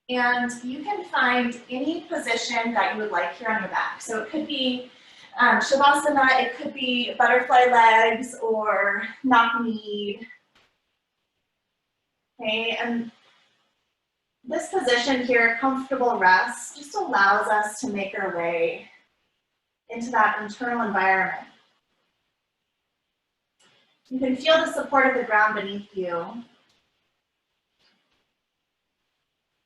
And you can find any position that you would like here on your back. So it could be Shavasana, it could be butterfly legs or knock-kneed. Okay, and this position here, comfortable rest, just allows us to make our way into that internal environment. You can feel the support of the ground beneath you.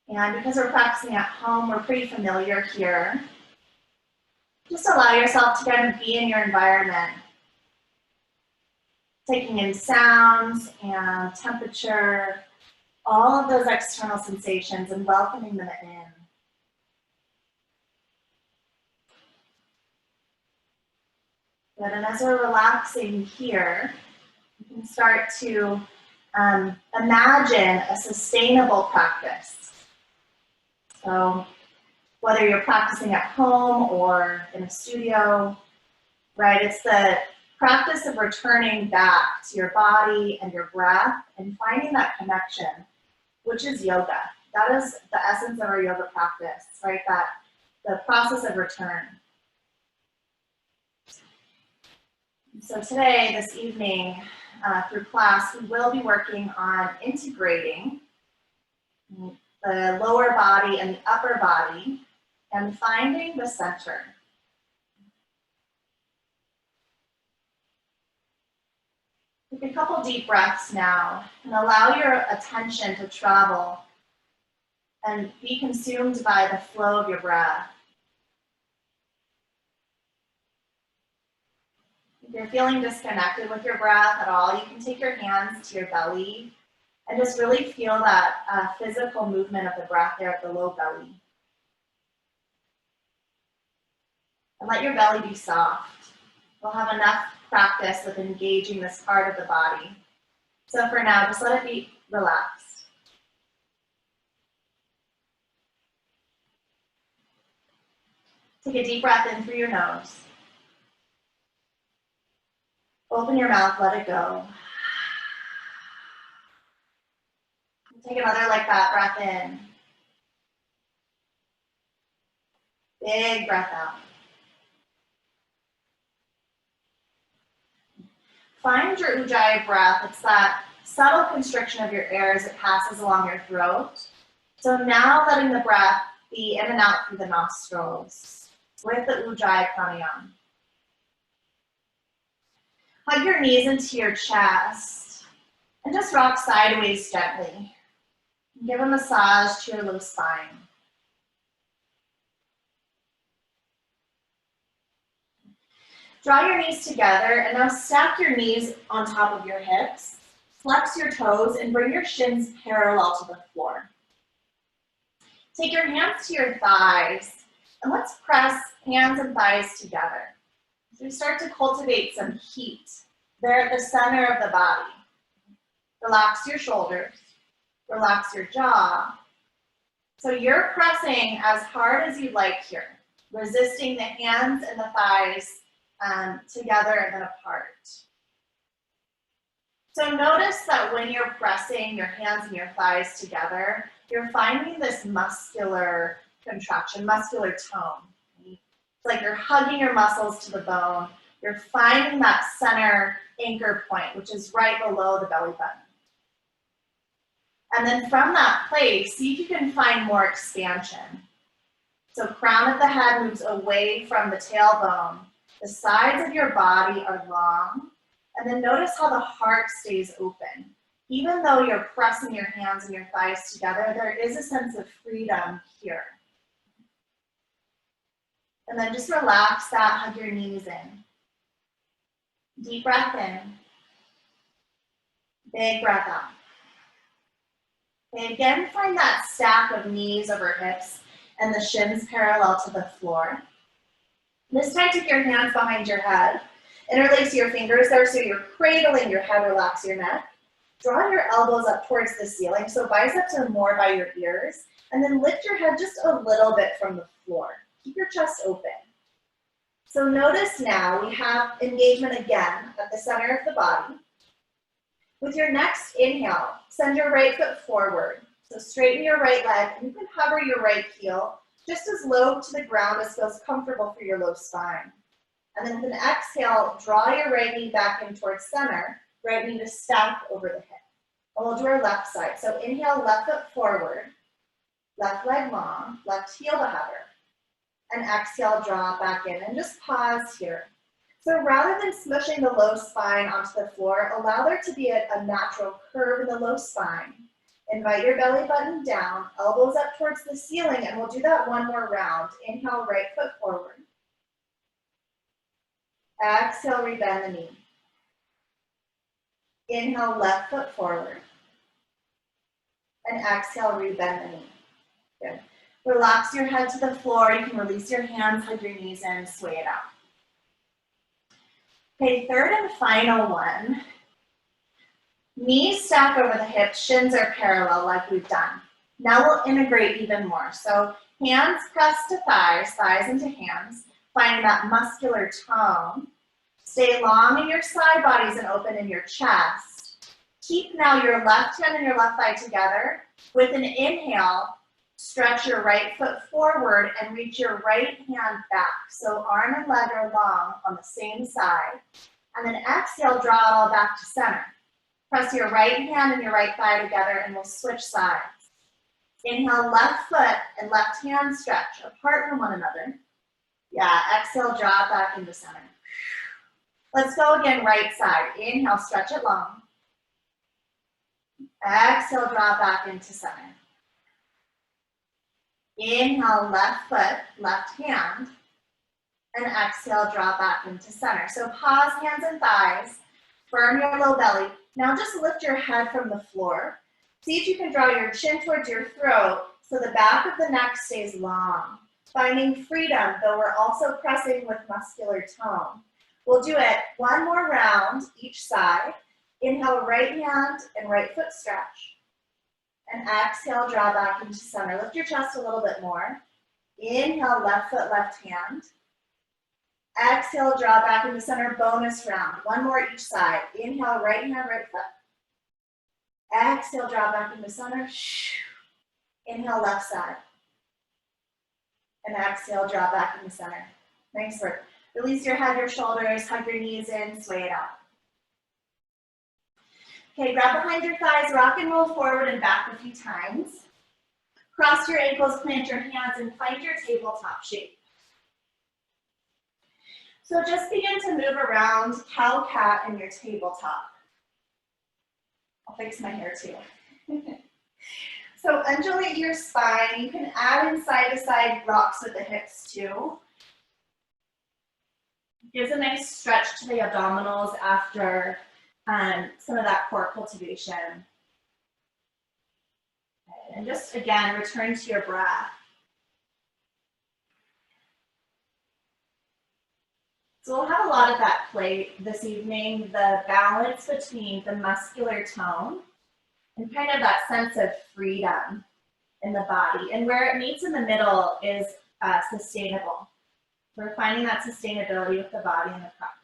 And because we're practicing at home, we're pretty familiar here. Just allow yourself to kind of be in your environment, taking in sounds and temperature, all of those external sensations and welcoming them in. Good, and as we're relaxing here, you can start to imagine a sustainable practice. So whether you're practicing at home or in a studio, right, it's the practice of returning back to your body and your breath and finding that connection, which is yoga. That is the essence of our yoga practice, right? That the process of return. So today, this evening, through class, we will be working on integrating the lower body and the upper body and finding the center. Take a couple deep breaths now and allow your attention to travel and be consumed by the flow of your breath. If you're feeling disconnected with your breath at all, you can take your hands to your belly and just really feel that physical movement of the breath there at the low belly. And let your belly be soft. We'll have enough practice with engaging this part of the body. So for now, just let it be relaxed. Take a deep breath in through your nose. Open your mouth, let it go. Take another like that, breath in. Big breath out. Find your Ujjayi breath. It's that subtle constriction of your air as it passes along your throat. So now letting the breath be in and out through the nostrils with the Ujjayi pranayama. Hug your knees into your chest and just rock sideways gently. Give a massage to your low spine. Draw your knees together and now stack your knees on top of your hips. Flex your toes and bring your shins parallel to the floor. Take your hands to your thighs and let's press hands and thighs together. So we start to cultivate some heat there at the center of the body. Relax your shoulders, relax your jaw. So you're pressing as hard as you'd like here, resisting the hands and the thighs together and then apart. So notice that when you're pressing your hands and your thighs together, you're finding this muscular contraction, muscular tone. It's like you're hugging your muscles to the bone. You're finding that center anchor point, which is right below the belly button. And then from that place, see if you can find more expansion. So crown of the head moves away from the tailbone. The sides of your body are long. And then notice how the heart stays open. Even though you're pressing your hands and your thighs together, there is a sense of freedom here. And then just relax that, hug your knees in. Deep breath in. Big breath out. Okay, again, find that stack of knees over hips and the shins parallel to the floor. This time, take your hands behind your head. Interlace your fingers there so you're cradling your head, relax your neck. Draw your elbows up towards the ceiling, so biceps are more by your ears. And then lift your head just a little bit from the floor. Keep your chest open. So notice now we have engagement again at the center of the body. With your next inhale, send your right foot forward. So straighten your right leg, and you can hover your right heel just as low to the ground as feels comfortable for your low spine. And then with an exhale, draw your right knee back in towards center, right knee to stack over the hip. And we'll do our left side. So inhale, left foot forward, left leg long, left heel to hover. And exhale, draw back in. And just pause here. So rather than smushing the low spine onto the floor, allow there to be a natural curve in the low spine. Invite your belly button down, elbows up towards the ceiling, and we'll do that one more round. Inhale, right foot forward. Exhale, rebend the knee. Inhale, left foot forward. And exhale, rebend the knee. Good. Relax your head to the floor. You can release your hands, hug your knees in, sway it out. Okay, third and final one. Knees stack over the hips, shins are parallel like we've done. Now we'll integrate even more. So hands press to thighs, thighs into hands, finding that muscular tone. Stay long in your side bodies and open in your chest. Keep now your left hand and your left thigh together. With an inhale, stretch your right foot forward and reach your right hand back. So arm and leg are long on the same side. And then exhale, draw it all back to center. Press your right hand and your right thigh together and we'll switch sides. Inhale, left foot and left hand stretch apart from one another. Yeah, exhale, draw it back into center. Let's go again, right side. Inhale, stretch it long. Exhale, draw it back into center. Inhale, left foot, left hand. And exhale, draw back into center. So pause, hands and thighs. Firm your low belly. Now just lift your head from the floor. See if you can draw your chin towards your throat so the back of the neck stays long. Finding freedom, though we're also pressing with muscular tone. We'll do it one more round each side. Inhale, right hand and right foot stretch. And exhale, draw back into center. Lift your chest a little bit more. Inhale, left foot, left hand. Exhale, draw back into center, bonus round. One more each side. Inhale, right hand, right foot. Exhale, draw back into center. Inhale, left side. And exhale, draw back into center. Nice work. Release your head, your shoulders, hug your knees in, sway it out. Okay, grab behind your thighs, rock and roll forward and back a few times. Cross your ankles, plant your hands, and find your tabletop shape. So just begin to move around cow, cat, and your tabletop. I'll fix my hair too. So undulate your spine. You can add in side-to-side rocks with the hips too. Gives a nice stretch to the abdominals after some of that core cultivation. And just again, return to your breath. So we'll have a lot of that play this evening, the balance between the muscular tone and kind of that sense of freedom in the body. And where it meets in the middle is sustainable. We're finding that sustainability with the body in the practice.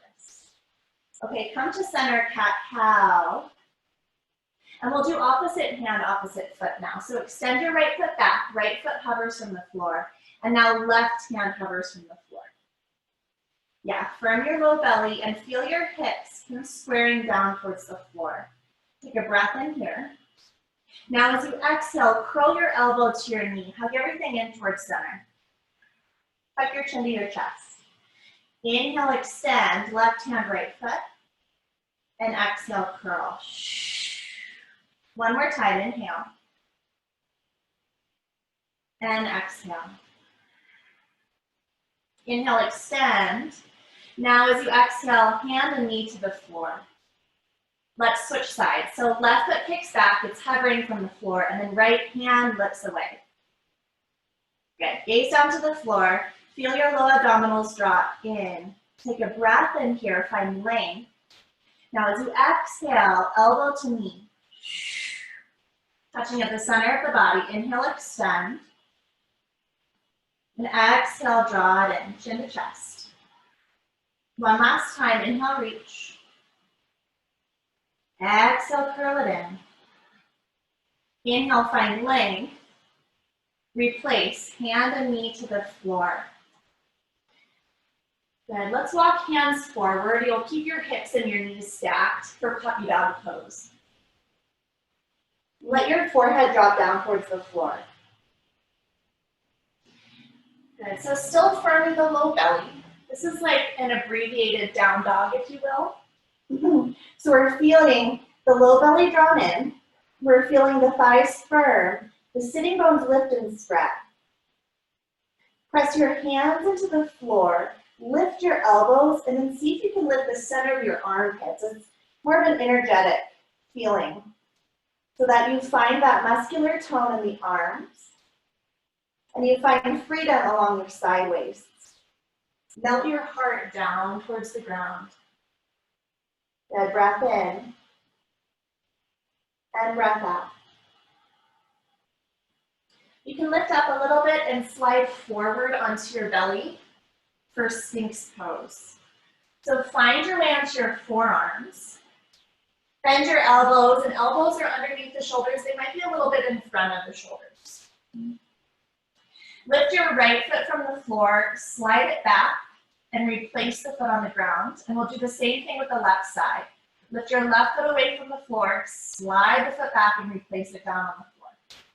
Okay, come to center, cat-cow. And we'll do opposite hand, opposite foot now. So extend your right foot back, right foot hovers from the floor, and now left hand hovers from the floor. Yeah, firm your low belly and feel your hips kind of squaring down towards the floor. Take a breath in here. Now as you exhale, curl your elbow to your knee. Hug everything in towards center. Tuck your chin to your chest. Inhale, extend, left hand, right foot. And exhale, curl. One more time, inhale. And exhale. Inhale, extend. Now as you exhale, hand and knee to the floor. Let's switch sides. So left foot kicks back, it's hovering from the floor, and then right hand lifts away. Good, gaze down to the floor. Feel your low abdominals drop in. Take a breath in here, find length. Now as you exhale, elbow to knee. Touching at the center of the body, inhale, extend. And exhale, draw it in, chin to chest. One last time, inhale, reach. Exhale, curl it in. Inhale, find length. Replace hand and knee to the floor. Good. Let's walk hands forward. You'll keep your hips and your knees stacked for puppy dog pose. Let your forehead drop down towards the floor. Good. So still firm in the low belly. This is like an abbreviated down dog, if you will. So we're feeling the low belly drawn in. We're feeling the thighs firm. The sitting bones lift and spread. Press your hands into the floor. Lift your elbows, and then see if you can lift the center of your armpits. It's more of an energetic feeling, so that you find that muscular tone in the arms, and you find freedom along your side waists. Melt your heart down towards the ground. Good. Breath in, and breath out. You can lift up a little bit and slide forward onto your belly for Sphinx pose. So find your way onto your forearms. Bend your elbows, and elbows are underneath the shoulders. They might be a little bit in front of the shoulders. Lift your right foot from the floor, slide it back, and replace the foot on the ground. And we'll do the same thing with the left side. Lift your left foot away from the floor, slide the foot back, and replace it down on the floor.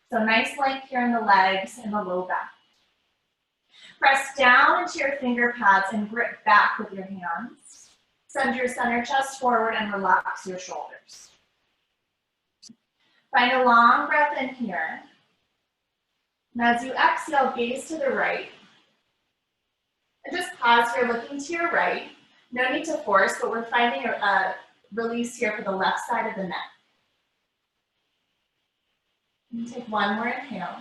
So nice length here in the legs and the low back. Press down into your finger pads and grip back with your hands. Send your center chest forward and relax your shoulders. Find a long breath in here. And as you exhale, gaze to the right. And just pause here, looking to your right. No need to force, but we're finding a release here for the left side of the neck. And take one more inhale.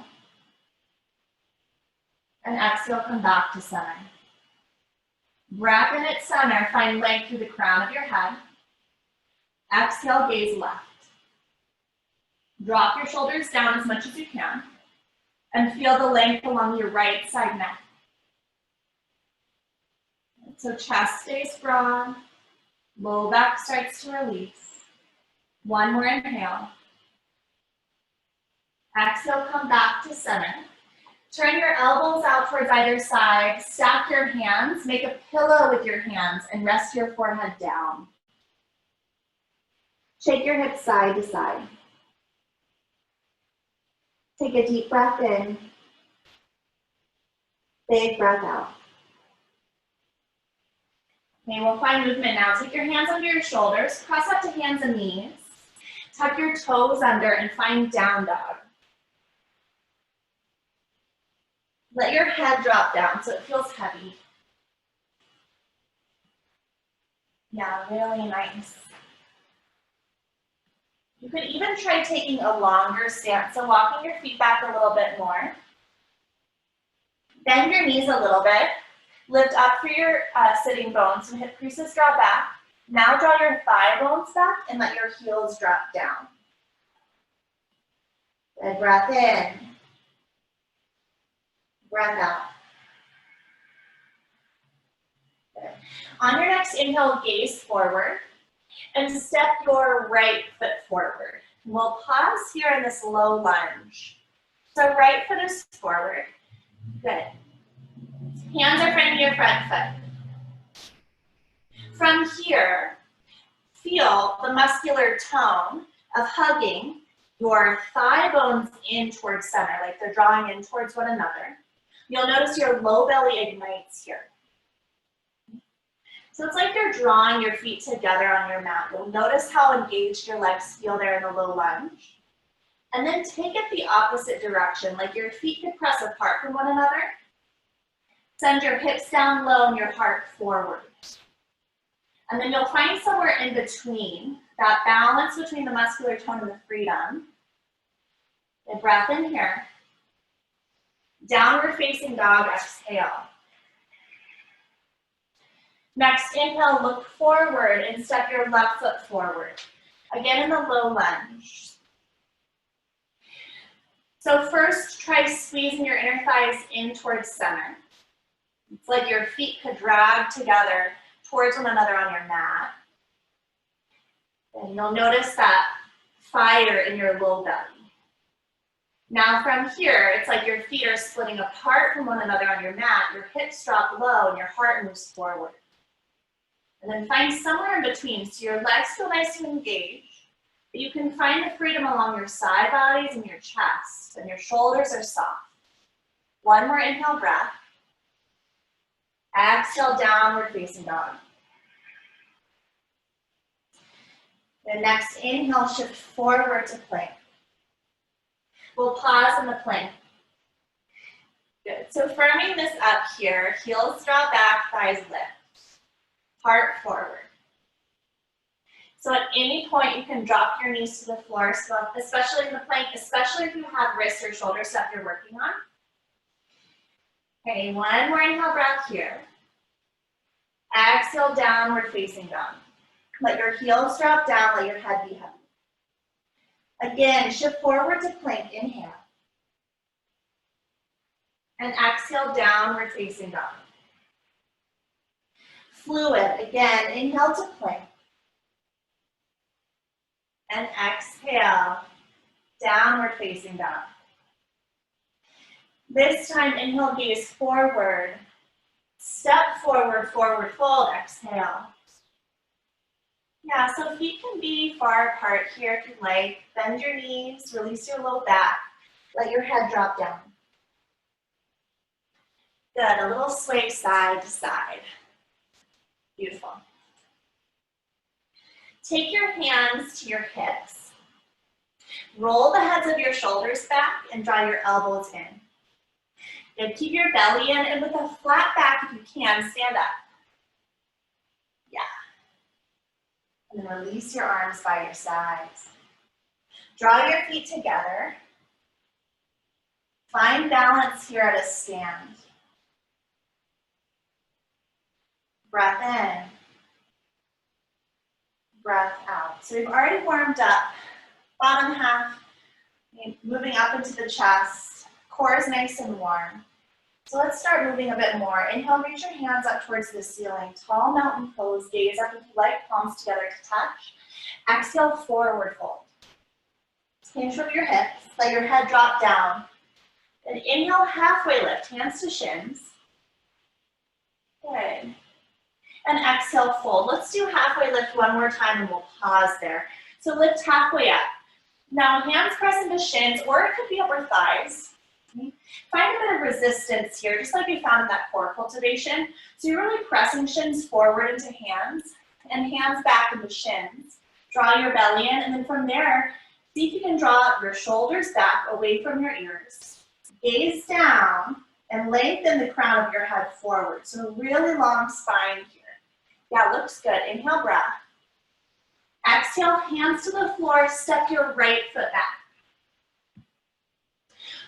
And exhale, come back to center. Breath in at center, find length through the crown of your head. Exhale, gaze left. Drop your shoulders down as much as you can. And feel the length along your right side neck. So chest stays broad. Low back starts to release. One more inhale. Exhale, come back to center. Turn your elbows out towards either side. Stack your hands. Make a pillow with your hands and rest your forehead down. Shake your hips side to side. Take a deep breath in. Big breath out. Okay, we'll find movement now. Take your hands under your shoulders. Cross out to hands and knees. Tuck your toes under and find down dog. Let your head drop down so it feels heavy. Yeah, really nice. You could even try taking a longer stance, so walking your feet back a little bit more. Bend your knees a little bit. Lift up through your sitting bones and hip creases draw back. Now draw your thigh bones back and let your heels drop down. Good. Breath in. Breath out. Good. On your next inhale, gaze forward and step your right foot forward. We'll pause here in this low lunge. So right foot is forward. Good. Hands are front of your front foot. From here, feel the muscular tone of hugging your thigh bones in towards center, like they're drawing in towards one another. You'll notice your low belly ignites here. So it's like you're drawing your feet together on your mat. You'll notice how engaged your legs feel there in the low lunge. And then take it the opposite direction, like your feet could press apart from one another. Send your hips down low and your heart forward. And then you'll find somewhere in between, that balance between the muscular tone and the freedom. And breath in here. Downward facing dog, exhale. Next inhale, look forward and step your left foot forward. Again in the low lunge. So first, try squeezing your inner thighs in towards center. It's like your feet could drag together towards one another on your mat. And you'll notice that fire in your low belly. Now from here, it's like your feet are splitting apart from one another on your mat, your hips drop low, and your heart moves forward. And then find somewhere in between, so your legs feel nice and engaged, but you can find the freedom along your side bodies and your chest, and your shoulders are soft. One more inhale breath. Exhale, downward facing dog. The next inhale, shift forward to plank. We'll pause in the plank. Good. So firming this up here, heels draw back, thighs lift. Heart forward. So at any point, you can drop your knees to the floor, so especially in the plank, especially if you have wrist or shoulder stuff you're working on. Okay, one more inhale breath here. Exhale, downward facing dog. Let your heels drop down, let your head be heavy. Again, shift forward to plank, inhale. And exhale, downward facing dog. Fluid, again, inhale to plank. And exhale, downward facing dog. This time, inhale, gaze forward. Step forward, forward fold, exhale. Yeah, so feet can be far apart here if you like. Bend your knees, release your low back. Let your head drop down. Good, a little sway side to side. Beautiful. Take your hands to your hips. Roll the heads of your shoulders back and draw your elbows in. Good, keep your belly in, and with a flat back, if you can, stand up. Yeah. And then release your arms by your sides. Draw your feet together. Find balance here at a stand. Breath in. Breath out. So we've already warmed up. Bottom half, moving up into the chest. Core is nice and warm. So let's start moving a bit more. Inhale, reach your hands up towards the ceiling. Tall mountain pose, gaze up if you like, palms together to touch. Exhale, forward fold. Hinge from your hips, let your head drop down. Then inhale, halfway lift, hands to shins. Good. And exhale, fold. Let's do halfway lift one more time and we'll pause there. So lift halfway up. Now hands press into shins, or it could be upper thighs. Find a bit of resistance here, just like we found in that core cultivation. So you're really pressing shins forward into hands, and hands back into shins. Draw your belly in, and then from there, see if you can draw your shoulders back away from your ears. Gaze down, and lengthen the crown of your head forward. So a really long spine here. Yeah, looks good. Inhale, breath. Exhale, hands to the floor, step your right foot back.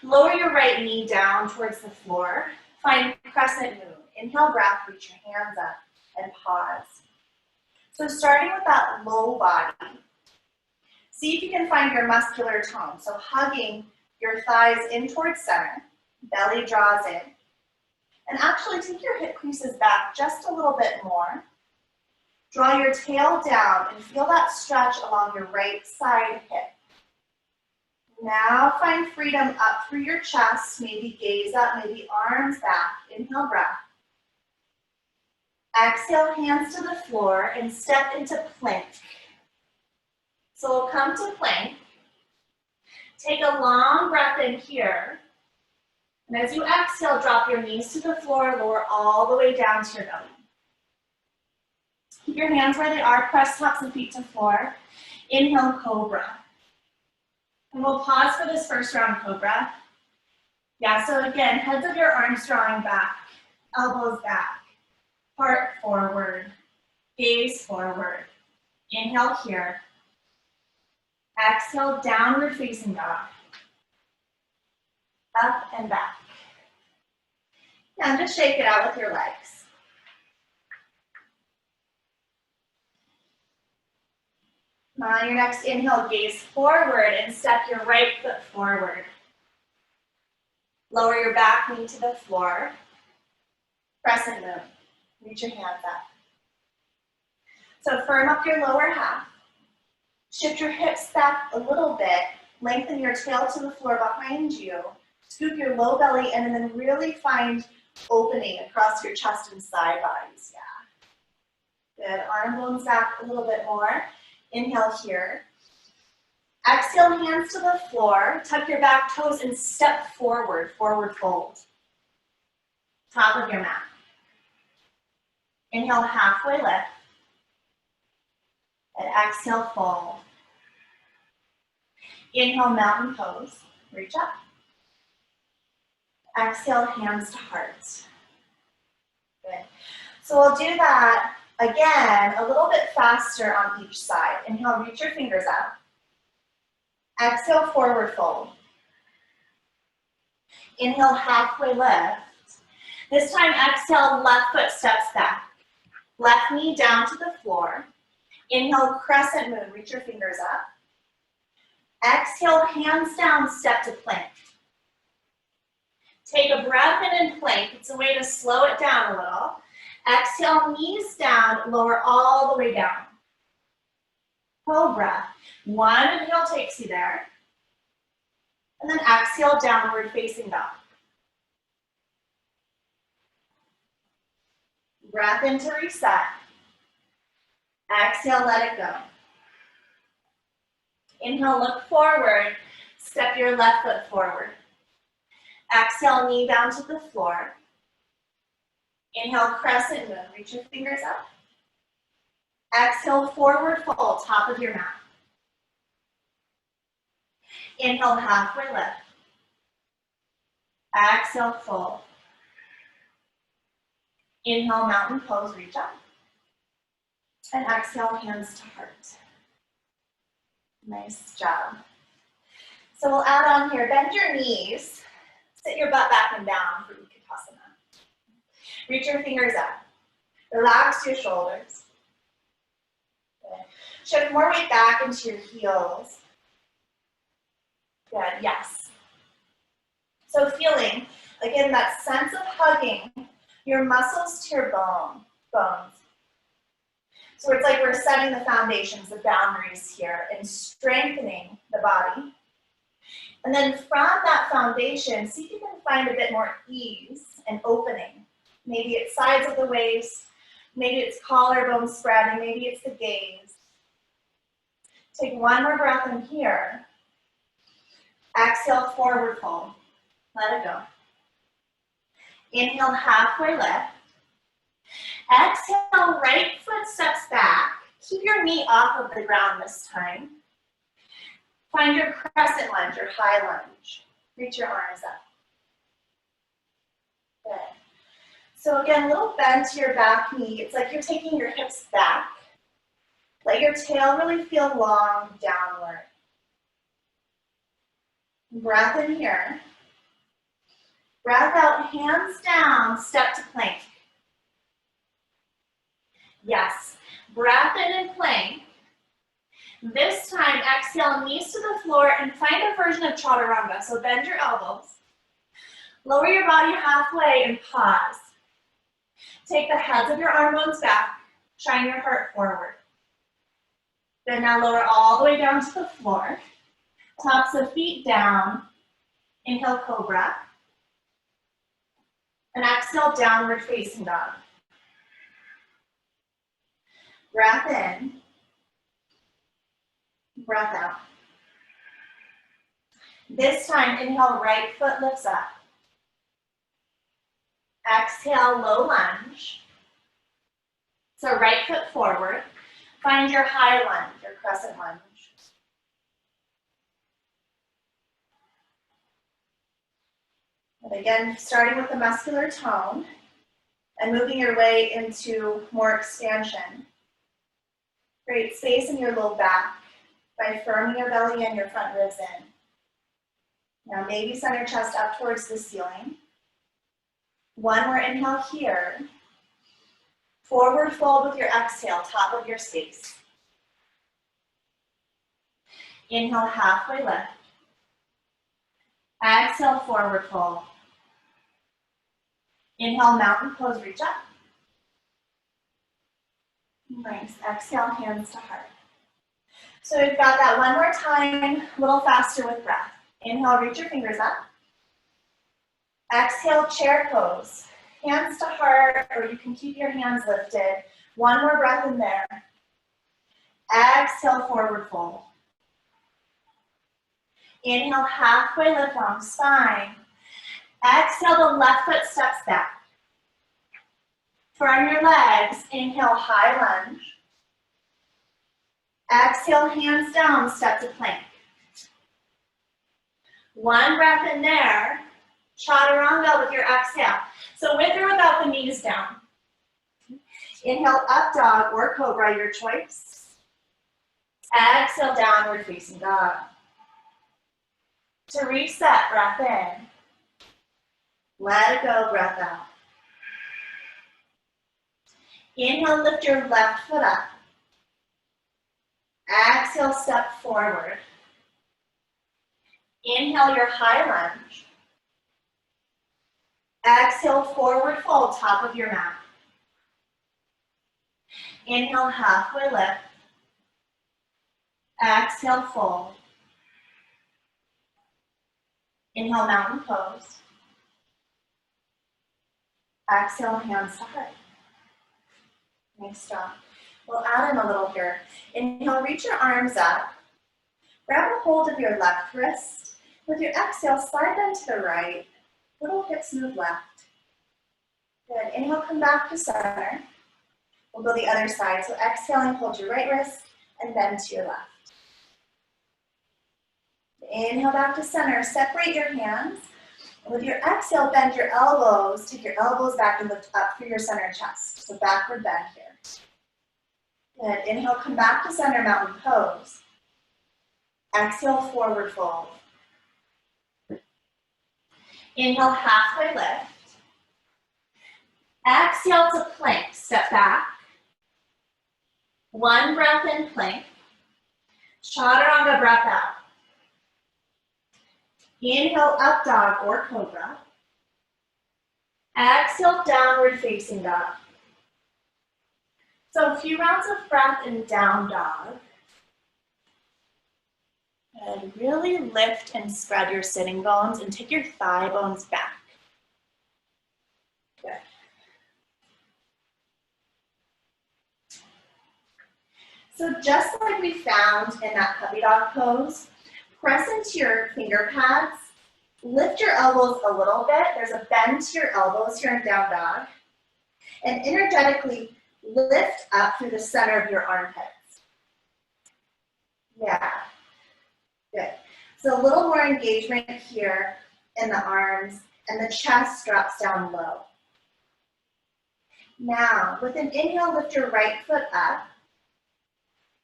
Lower your right knee down towards the floor. Find crescent moon. Inhale, breath, reach your hands up and pause. So starting with that low body, see if you can find your muscular tone. So hugging your thighs in towards center, belly draws in. And actually take your hip creases back just a little bit more. Draw your tail down and feel that stretch along your right side hip. Now find freedom up through your chest, maybe gaze up, maybe arms back. Inhale, breath. Exhale, hands to the floor and step into plank. So we'll come to plank. Take a long breath in here. And as you exhale, drop your knees to the floor, lower all the way down to your belly. Keep your hands where they are, press tops and feet to floor. Inhale, cobra. And we'll pause for this first round cobra. Yeah, so again, heads of your arms drawing back, elbows back, heart forward, gaze forward. Inhale here. Exhale, downward facing dog. Up and back. Now just shake it out with your legs. On your next inhale, gaze forward and step your right foot forward. Lower your back knee to the floor. Crescent moon. Reach your hands up. So firm up your lower half. Shift your hips back a little bit. Lengthen your tail to the floor behind you. Scoop your low belly in and then really find opening across your chest and side bodies. Yeah. Good. Arm bones back a little bit more. Inhale here. Exhale, hands to the floor. Tuck your back toes and step forward. Forward fold. Top of your mat. Inhale, halfway lift. And exhale, fold. Inhale, mountain pose. Reach up. Exhale, hands to heart. Good. So we'll do that again a little bit faster on each side. Inhale, reach your fingers up. Exhale, forward fold. Inhale, halfway lift. This time, exhale, left foot steps back. Left knee down to the floor. Inhale, crescent moon, reach your fingers up. Exhale, hands down, step to plank. Take a breath in and plank. It's a way to slow it down a little. Exhale, knees down, lower all the way down. Cobra. One inhale takes you there. And then exhale, downward facing dog. Breath in to reset. Exhale, let it go. Inhale, look forward. Step your left foot forward. Exhale, knee down to the floor. Inhale, crescent moon. Reach your fingers up. Exhale, forward fold, top of your mat. Inhale, halfway lift. Exhale, fold. Inhale, mountain pose, reach up. And exhale, hands to heart. Nice job. So we'll add on here, bend your knees. Sit your butt back and down for Utkatasana. Reach your fingers up. Relax your shoulders. Good. Shift more weight back into your heels. Good, yes. So feeling, again, that sense of hugging your muscles to your bones. So it's like we're setting the foundations, the boundaries here, and strengthening the body. And then from that foundation, see if you can find a bit more ease and opening. Maybe it's sides of the waist, maybe it's collarbone spreading, maybe it's the gaze. Take one more breath in here. Exhale, forward fold. Let it go. Inhale, halfway lift. Exhale, right foot steps back. Keep your knee off of the ground this time. Find your crescent lunge or high lunge. Reach your arms up. Good. So again, a little bend to your back knee. It's like you're taking your hips back. Let your tail really feel long downward. Breath in here. Breath out, hands down, step to plank. Yes, breath in and plank. This time, exhale, knees to the floor and find a version of chaturanga. So bend your elbows. Lower your body halfway and pause. Take the heads of your arm bones back. Shine your heart forward. Then now lower all the way down to the floor. Tops of feet down. Inhale, cobra. And exhale, downward facing dog. Breath in. Breath out. This time, inhale, right foot lifts up. Exhale, low lunge. So right foot forward. Find your high lunge, your crescent lunge. And again, starting with the muscular tone and moving your way into more expansion. Create space in your low back by firming your belly and your front ribs in. Now maybe send your chest up towards the ceiling. One more inhale here. Forward fold with your exhale, top of your space. Inhale, halfway lift. Exhale, forward fold. Inhale, mountain pose, reach up. Nice. Exhale, hands to heart. So we've got that one more time, a little faster with breath. Inhale, reach your fingers up. Exhale, chair pose. Hands to heart, or you can keep your hands lifted. One more breath in there. Exhale, forward fold. Inhale, halfway lift, long spine. Exhale, the left foot steps back. Firm your legs. Inhale, high lunge. Exhale, hands down, step to plank. One breath in there. Chaturanga with your exhale. So with or without the knees down. Inhale, up dog or cobra, your choice. Exhale, downward facing dog. To reset, breath in. Let it go, breath out. Inhale, lift your left foot up. Exhale, step forward. Inhale, your high lunge. Exhale, forward fold, top of your mat. Inhale, halfway lift. Exhale, fold. Inhale, mountain pose. Exhale, hands to heart. Nice job. We'll add in a little here. Inhale, reach your arms up. Grab a hold of your left wrist. With your exhale, slide them to the right. Little hips move left. Good. Inhale, come back to center. We'll go the other side. So exhaling, hold your right wrist and bend to your left. Inhale back to center. Separate your hands. With your exhale, bend your elbows. Take your elbows back and lift up through your center chest. So backward bend here. Good. Inhale, come back to center, mountain pose. Exhale, forward fold. Inhale, halfway lift. Exhale to plank, step back. One breath in plank. Chaturanga, breath out. Inhale, up dog or cobra. Exhale, downward facing dog. So a few rounds of breath in down dog. And really lift and spread your sitting bones and take your thigh bones back. Good. So just like we found in that puppy dog pose, press into your finger pads, lift your elbows a little bit. There's a bend to your elbows here in down dog. And energetically lift up through the center of your armpits. Yeah. Good. So a little more engagement here in the arms, and the chest drops down low. Now, with an inhale, lift your right foot up,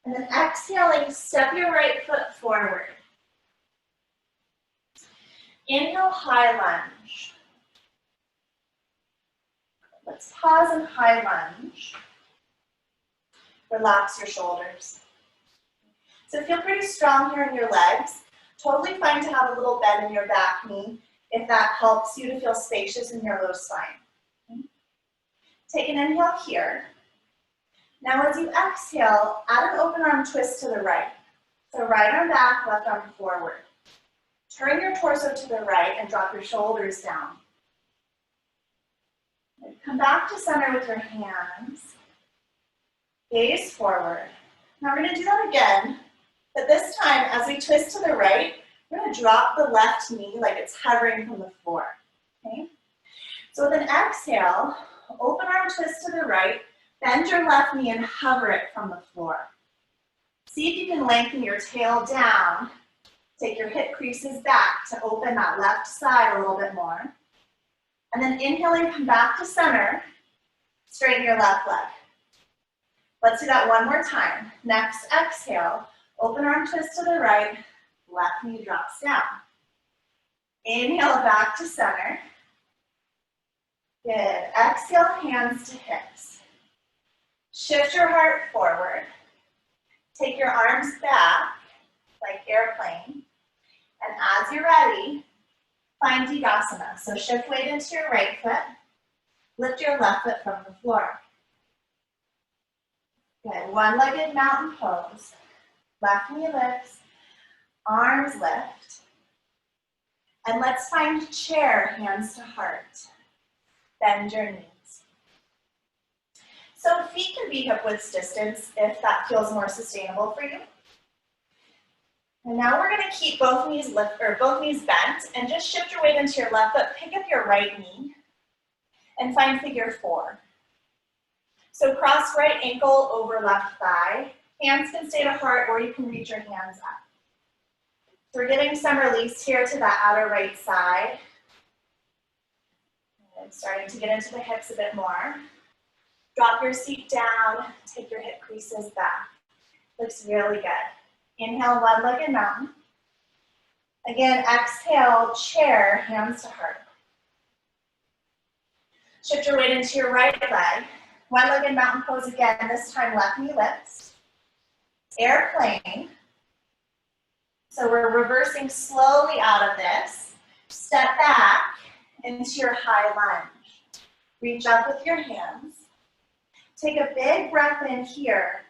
and then exhaling, step your right foot forward. Inhale, high lunge. Let's pause and high lunge. Relax your shoulders. So feel pretty strong here in your legs. Totally fine to have a little bend in your back knee if that helps you to feel spacious in your low spine. Okay. Take an inhale here. Now as you exhale, add an open arm twist to the right. So right arm back, left arm forward. Turn your torso to the right and drop your shoulders down. And come back to center with your hands. Gaze forward. Now we're going to do that again. But this time, as we twist to the right, we're going to drop the left knee like it's hovering from the floor. Okay? So with an exhale, open arm twist to the right, bend your left knee and hover it from the floor. See if you can lengthen your tail down. Take your hip creases back to open that left side a little bit more. And then inhaling, come back to center, straighten your left leg. Let's do that one more time. Next exhale. Open arm twist to the right, left knee drops down. Inhale back to center. Good. Exhale, hands to hips. Shift your heart forward. Take your arms back like airplane. And as you're ready, find Didasana. So shift weight into your right foot. Lift your left foot from the floor. Good. One-legged mountain pose. Left knee lifts, arms lift. And let's find chair, hands to heart. Bend your knees. So feet can be hip width distance if that feels more sustainable for you. And now we're going to keep both knees bent and just shift your weight into your left foot. Pick up your right knee and find figure 4. So cross right ankle over left thigh. Hands can stay to heart or you can reach your hands up. So we're getting some release here to that outer right side. And starting to get into the hips a bit more. Drop your seat down, take your hip creases back. Looks really good. Inhale, one-legged mountain. Again, exhale, chair, hands to heart. Shift your weight into your right leg. One-legged mountain pose again, this time left knee lifts. Airplane. So we're reversing slowly out of this. Step back into your high lunge. Reach up with your hands. Take a big breath in here.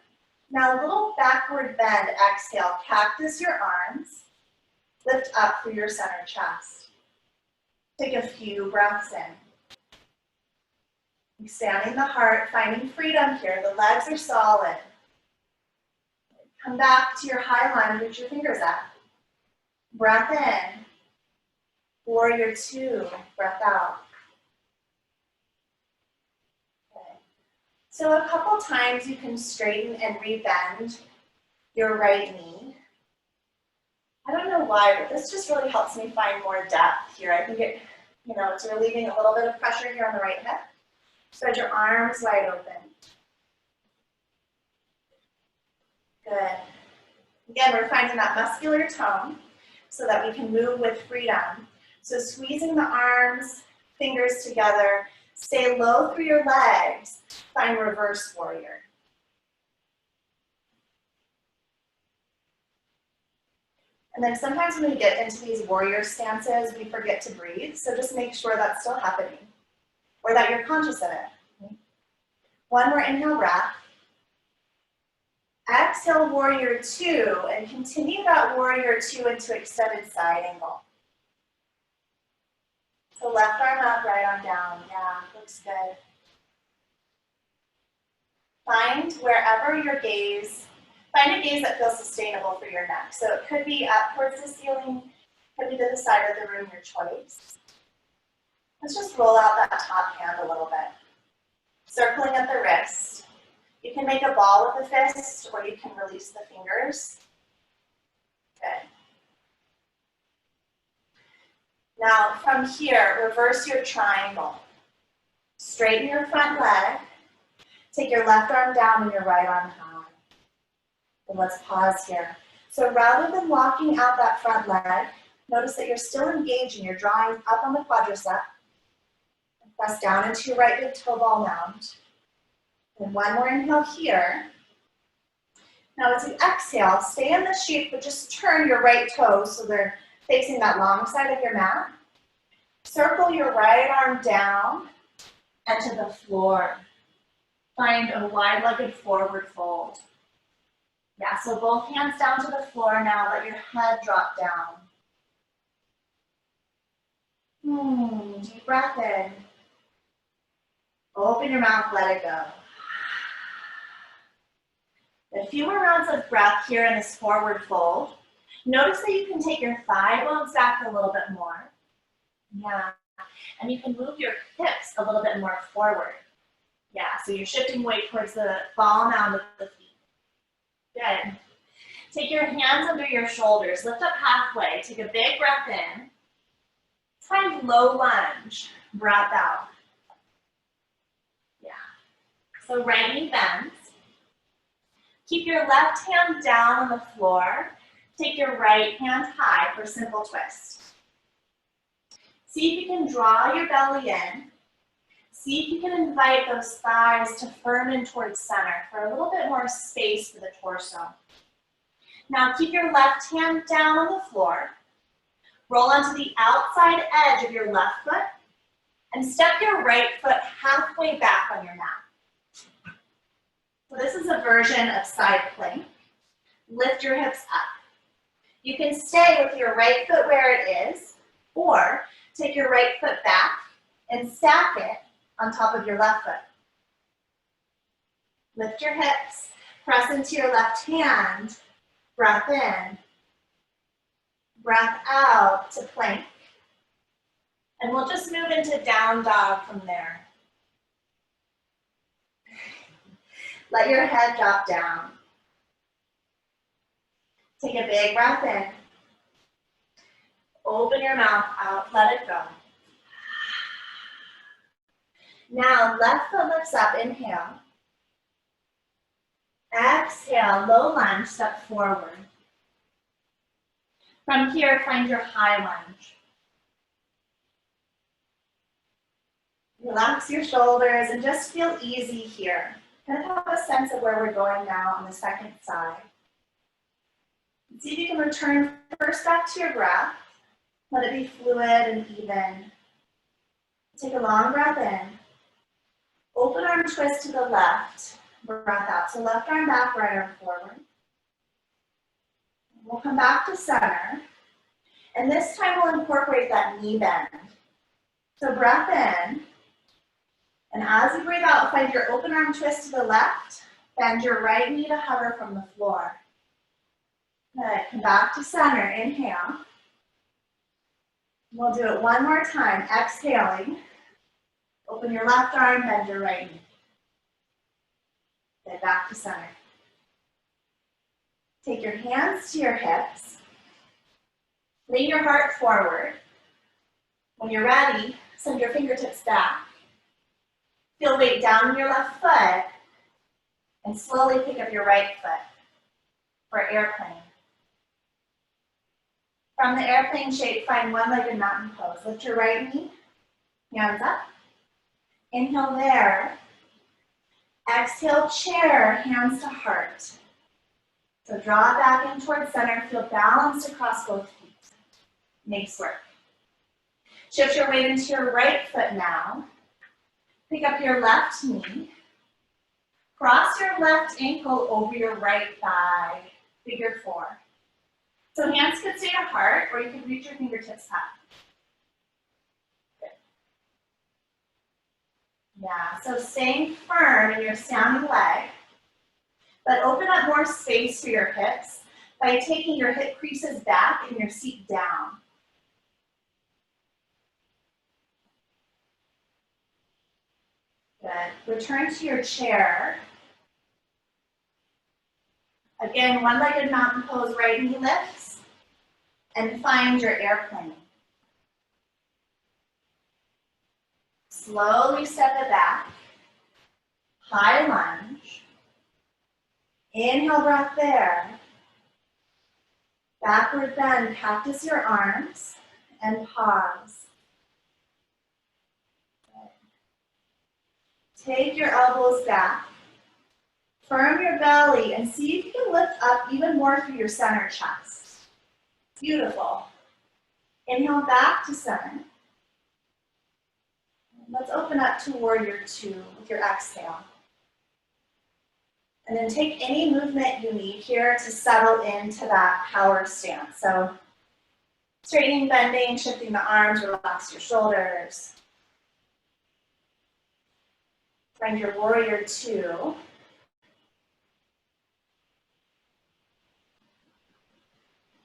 Now a little backward bend, exhale. Cactus your arms. Lift up through your center chest. Take a few breaths in. Expanding the heart, finding freedom here. The legs are solid. Come back to your high lunge, reach your fingers up. Breath in. Warrior 2, breath out. Okay. So a couple times you can straighten and rebend your right knee. I don't know why, but this just really helps me find more depth here. I think it's relieving a little bit of pressure here on the right hip. Spread your arms wide open. Good. Again, we're finding that muscular tone so that we can move with freedom. So squeezing the arms, fingers together, stay low through your legs, find reverse warrior. And then sometimes when we get into these warrior stances, we forget to breathe, so just make sure that's still happening, or that you're conscious of it. One more inhale breath. Exhale, warrior 2, and continue that warrior 2 into extended side angle. So left arm up, right arm down. Yeah, looks good. Find wherever your gaze, find a gaze that feels sustainable for your neck. So it could be up towards the ceiling, could be to the side of the room, your choice. Let's just roll out that top hand a little bit. Circling at the wrist. You can make a ball with the fist, or you can release the fingers. Good. Now, from here, reverse your triangle. Straighten your front leg. Take your left arm down and your right arm high. And let's pause here. So rather than locking out that front leg, notice that you're still engaging. You're drawing up on the quadricep. Press down into your right big toe ball mound. And one more inhale here. Now as you exhale, stay in this shape, but just turn your right toes so they're facing that long side of your mat. Circle your right arm down and to the floor. Find a wide-legged forward fold. Yeah, so both hands down to the floor now. Let your head drop down. Deep breath in. Open your mouth, let it go. A few more rounds of breath here in this forward fold. Notice that you can take your thigh bones back a little bit more. Yeah, and you can move your hips a little bit more forward. Yeah, so you're shifting weight towards the ball mound of the feet. Good. Take your hands under your shoulders. Lift up halfway. Take a big breath in. Find low lunge. Breath out. Yeah. So right knee bends. Keep your left hand down on the floor. Take your right hand high for simple twist. See if you can draw your belly in. See if you can invite those thighs to firm in towards center for a little bit more space for the torso. Now keep your left hand down on the floor. Roll onto the outside edge of your left foot and step your right foot halfway back on your mat. So this is a version of side plank. Lift your hips up. You can stay with your right foot where it is, or take your right foot back and stack it on top of your left foot. Lift your hips, press into your left hand, breath in, breath out to plank. And we'll just move into down dog from there. Let your head drop down. Take a big breath in. Open your mouth out, let it go. Now, left foot lifts up, inhale. Exhale, low lunge, step forward. From here, find your high lunge. Relax your shoulders and just feel easy here. Kind of have a sense of where we're going now on the second side. See if you can return first back to your breath. Let it be fluid and even. Take a long breath in. Open arm twist to the left. Breath out. So left arm back, right arm forward. We'll come back to center. And this time we'll incorporate that knee bend. So breath in. And as you breathe out, find your open arm twist to the left. Bend your right knee to hover from the floor. Good. Come back to center. Inhale. We'll do it one more time. Exhaling. Open your left arm, bend your right knee. Then back to center. Take your hands to your hips. Lean your heart forward. When you're ready, send your fingertips back. Feel weight down in your left foot. And slowly pick up your right foot for airplane. From the airplane shape, find one-legged mountain pose. Lift your right knee, hands up. Inhale there. Exhale, chair, hands to heart. So draw back in towards center. Feel balanced across both feet. Makes work. Shift your weight into your right foot now. Pick up your left knee. Cross your left ankle over your right thigh. Figure 4. So hands could stay to heart, or you can reach your fingertips up. Good. Yeah, so staying firm in your standing leg, but open up more space for your hips by taking your hip creases back and your seat down. Good. Return to your chair. Again, one-legged mountain pose, right knee lifts, and find your airplane. Slowly step it back. High lunge. Inhale, breath there. Backward bend, cactus your arms, and pause. Take your elbows back. Firm your belly and see if you can lift up even more through your center chest. Beautiful. Inhale back to center. Let's open up to warrior 2 with your exhale. And then take any movement you need here to settle into that power stance. So straightening, bending, shifting the arms, relax your shoulders. Find your warrior 2.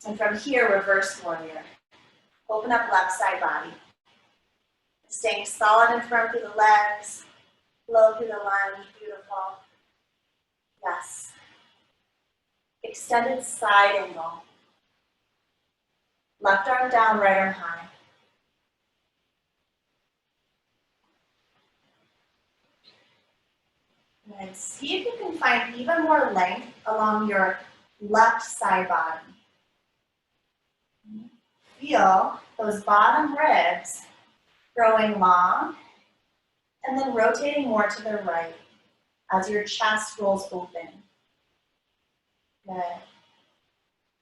And from here, reverse warrior. Open up left side body. Staying solid and firm through the legs. Flow through the lunge. Beautiful. Yes. Extended side angle. Left arm down, right arm high. And see if you can find even more length along your left side body. Feel those bottom ribs growing long and then rotating more to the right as your chest rolls open. Good.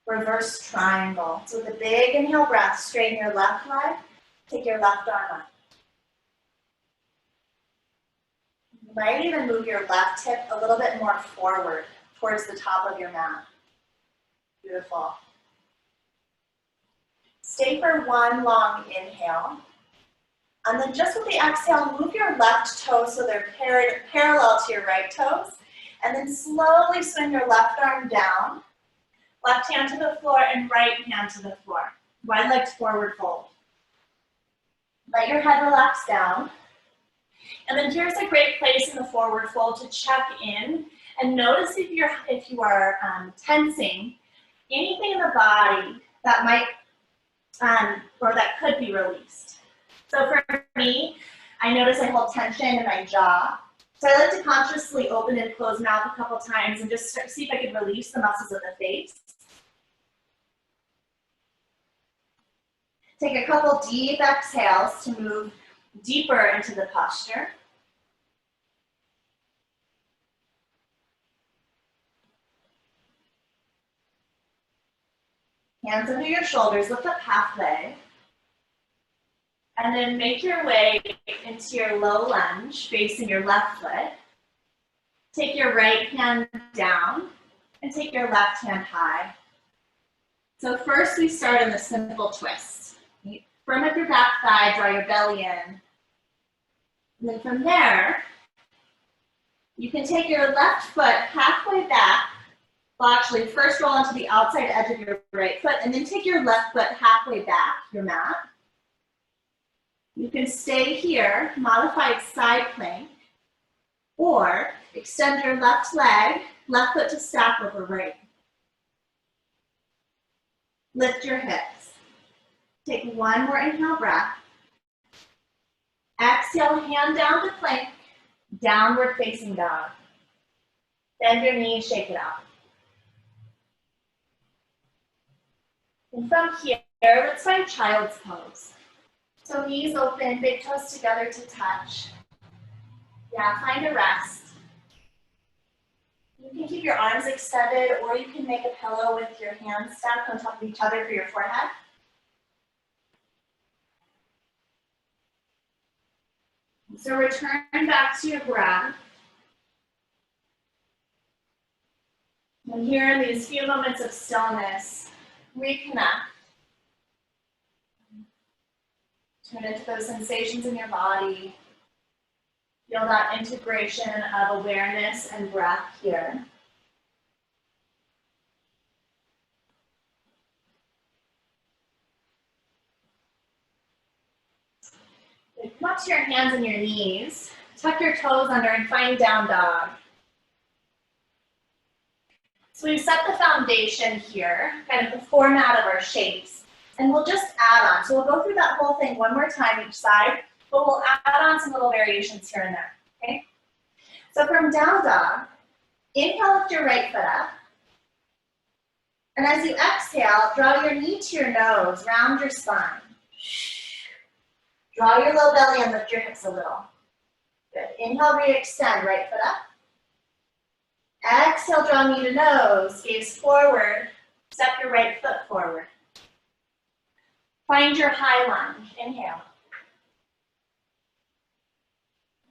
Reverse triangle. So with a big inhale breath, straighten your left leg, take your left arm up. You might even move your left hip a little bit more forward towards the top of your mat. Beautiful. Stay for one long inhale. And then just with the exhale, move your left toes so they're parallel to your right toes. And then slowly swing your left arm down. Left hand to the floor and right hand to the floor. Wide legs forward fold. Let your head relax down. And then here's a great place in the forward fold to check in and notice if you are tensing anything in the body that might or that could be released. So for me, I notice I hold tension in my jaw. So I like to consciously open and close mouth a couple times and just see if I can release the muscles of the face. Take a couple deep exhales to move deeper into the posture. Hands under your shoulders, lift up halfway. And then make your way into your low lunge, facing your left foot. Take your right hand down and take your left hand high. So first we start in the simple twist. Firm up your back thigh, draw your belly in. And then from there, you can take your left foot halfway back. Well, actually, first roll onto the outside edge of your right foot, and then take your left foot halfway back, your mat. You can stay here, modified side plank, or extend your left leg, left foot to stack over right. Lift your hips. Take one more inhale breath. Exhale, hand down to plank, downward facing dog. Bend your knees, shake it out. And from here, let's find child's pose. So knees open, big toes together to touch. Yeah, find a rest. You can keep your arms extended, or you can make a pillow with your hands stacked on top of each other for your forehead. So return back to your breath. And here in these few moments of stillness, reconnect. Turn into those sensations in your body. Feel that integration of awareness and breath here. Come up to your hands and your knees. Tuck your toes under and find down dog. So we've set the foundation here, kind of the format of our shapes, and we'll just add on. So we'll go through that whole thing one more time each side, but we'll add on some little variations here and there, okay? So from down dog, inhale, lift your right foot up. And as you exhale, draw your knee to your nose, round your spine. Draw your low belly and lift your hips a little. Good. Inhale, re-extend, right foot up. Exhale, draw knee to nose, gaze forward, step your right foot forward. Find your high lunge, inhale.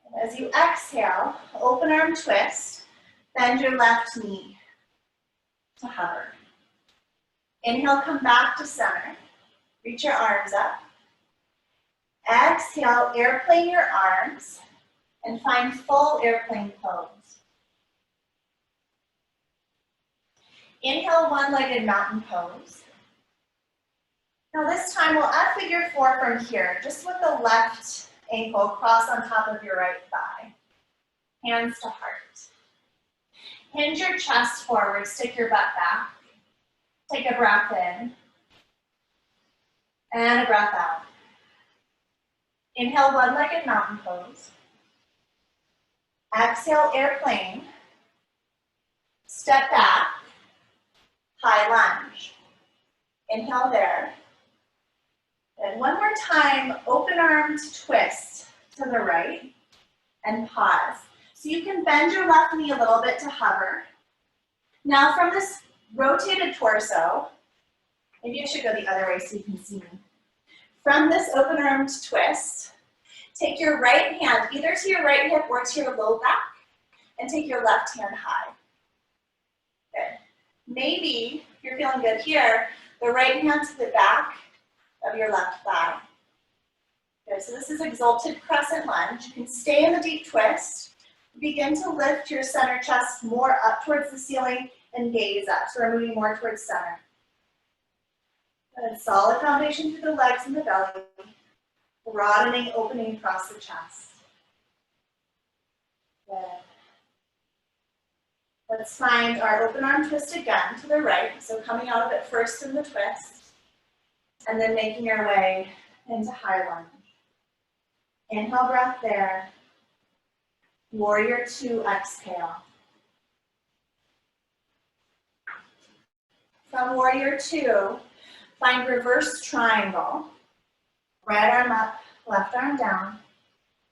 And as you exhale, open arm twist, bend your left knee to hover. Inhale, come back to center, reach your arms up. Exhale, airplane your arms, and find full airplane pose. Inhale, one-legged mountain pose. Now this time we'll add figure 4 from here, just with the left ankle cross on top of your right thigh. Hands to heart. Hinge your chest forward, stick your butt back. Take a breath in. And a breath out. Inhale, one-legged mountain pose. Exhale, airplane. Step back, high lunge. Inhale there. And one more time, open armed twist to the right and pause. So you can bend your left knee a little bit to hover. Now from this rotated torso, maybe I should go the other way so you can see me. From this open armed twist, take your right hand either to your right hip or to your low back, and take your left hand high. Good. Maybe, if you're feeling good here, the right hand to the back of your left thigh. Good, so this is exalted crescent lunge. You can stay in the deep twist. Begin to lift your center chest more up towards the ceiling and gaze up. So we're moving more towards center. Good, solid foundation through the legs and the belly. Broadening, opening across the chest. Good. Let's find our open arm twist again to the right. So coming out of it first in the twist, and then making our way into high lunge. Inhale, breath there. Warrior two, exhale. From warrior two, find reverse triangle. Right arm up, left arm down.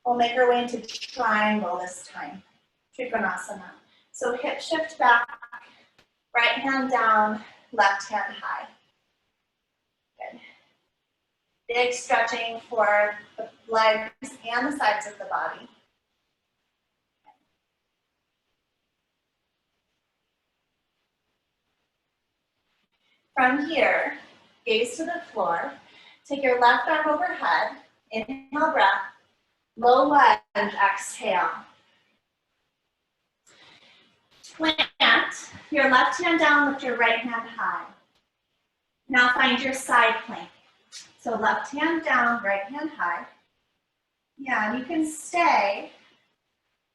We'll make our way into triangle this time. Trikonasana. So hip shift back, right hand down, left hand high. Good. Big stretching for the legs and the sides of the body. From here, gaze to the floor. Take your left arm overhead. Inhale, breath. Low lunge, exhale. Plant your left hand down, lift your right hand high. Now find your side plank. So left hand down, right hand high. Yeah, and you can stay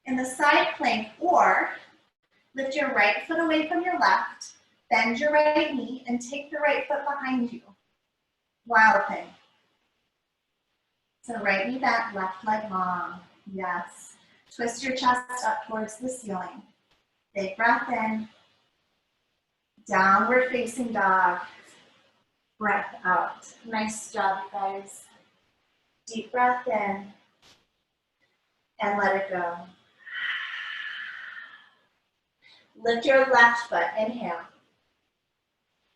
in the side plank or lift your right foot away from your left, bend your right knee, and take the right foot behind you. Wild thing. So right knee bent, left leg long. Yes. Twist your chest up towards the ceiling. Big breath in. Downward facing dog. Breath out. Nice job, you guys. Deep breath in. And let it go. Lift your left foot. Inhale.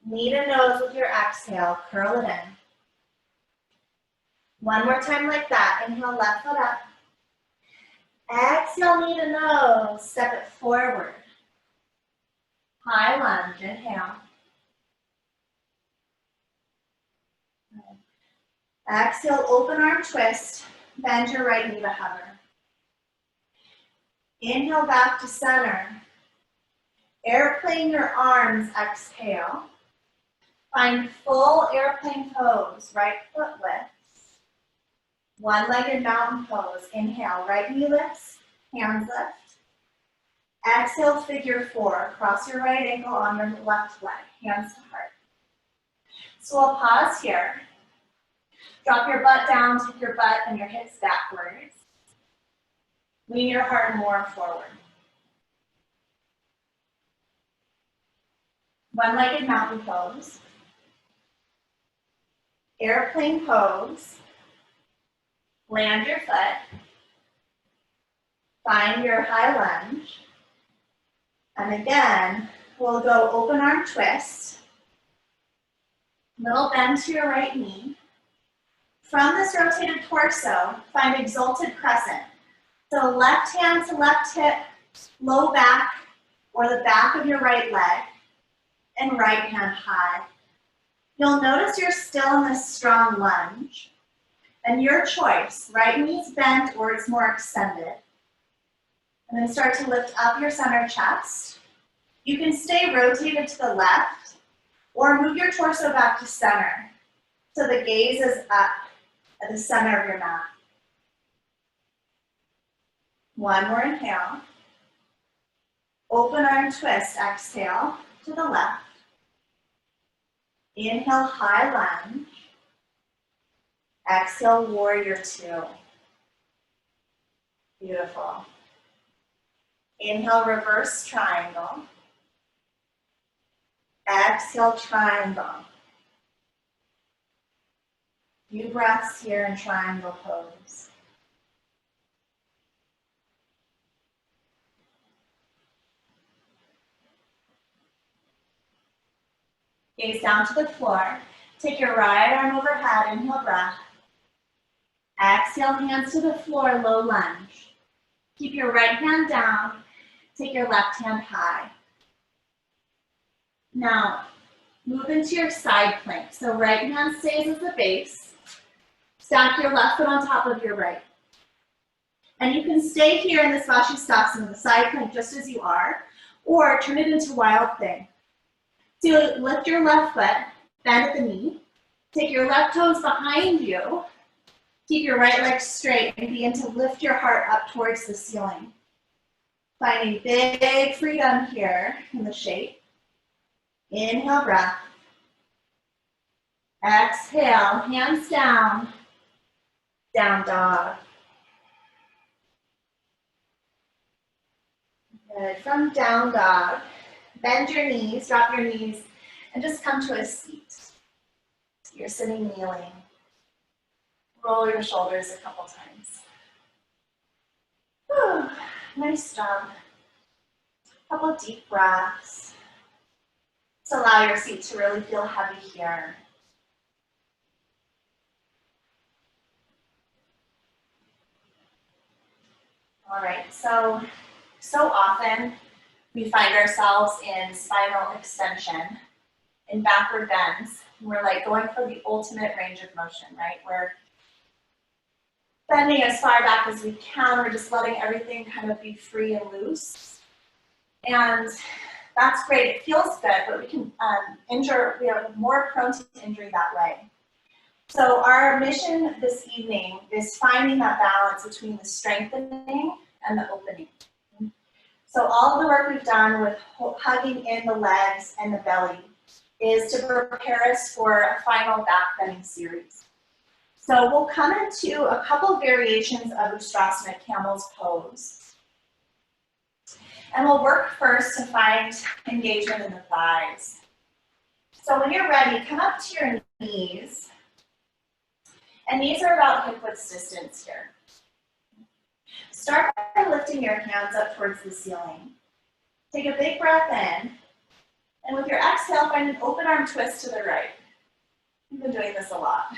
Knee to nose with your exhale. Curl it in. One more time like that. Inhale, left foot up. Exhale, knee to nose. Step it forward. High lunge. Inhale. Exhale, open arm twist. Bend your right knee to hover. Inhale back to center. Airplane your arms. Exhale. Find full airplane pose. Right foot lifts. One-legged mountain pose. Inhale, right knee lifts, hands lift. Exhale, figure four. Cross your right ankle on your left leg, hands to heart. So we'll pause here. Drop your butt down, take your butt and your hips backwards. Lean your heart more forward. One-legged mountain pose. Airplane pose. Land your foot. Find your high lunge. And again, we'll go open arm twist. Little bend to your right knee. From this rotated torso, find exalted crescent. So left hand to left hip, low back, or the back of your right leg, and right hand high. You'll notice you're still in this strong lunge. And your choice, right knee's bent or it's more extended. And then start to lift up your center chest. You can stay rotated to the left or move your torso back to center. So the gaze is up at the center of your mat. One more inhale. Open arm twist, exhale to the left. Inhale, high lunge. Exhale, warrior two. Beautiful. Inhale, reverse triangle. Exhale, triangle. Few breaths here in triangle pose. Gaze down to the floor. Take your right arm overhead, inhale, breath. Exhale, hands to the floor, low lunge. Keep your right hand down. Take your left hand high. Now, move into your side plank. So right hand stays as the base. Stack your left foot on top of your right. And you can stay here in this Vashisthasana, the side plank, just as you are, or turn it into wild thing. So you lift your left foot, bend at the knee, take your left toes behind you, keep your right leg straight, and begin to lift your heart up towards the ceiling. Finding big freedom here in the shape. Inhale, breath. Exhale, hands down, down dog. Good. From down dog, bend your knees, drop your knees, and just come to a seat. You're sitting kneeling. Roll your shoulders a couple times. Whew. Nice job. Couple deep breaths. Just allow your seat to really feel heavy here. All right, so often we find ourselves in spinal extension, in backward bends. We're like going for the ultimate range of motion, right? We're bending as far back as we can. We're just letting everything kind of be free and loose. And that's great. It feels good, but we can we are more prone to injury that way. So our mission this evening is finding that balance between the strengthening and the opening. So all of the work we've done with hugging in the legs and the belly is to prepare us for a final back bending series. So we'll come into a couple variations of Ustrasana, camel's pose. And we'll work first to find engagement in the thighs. So when you're ready, come up to your knees. And these are about hip width distance here. Start by lifting your hands up towards the ceiling. Take a big breath in. And with your exhale, find an open arm twist to the right. We've been doing this a lot.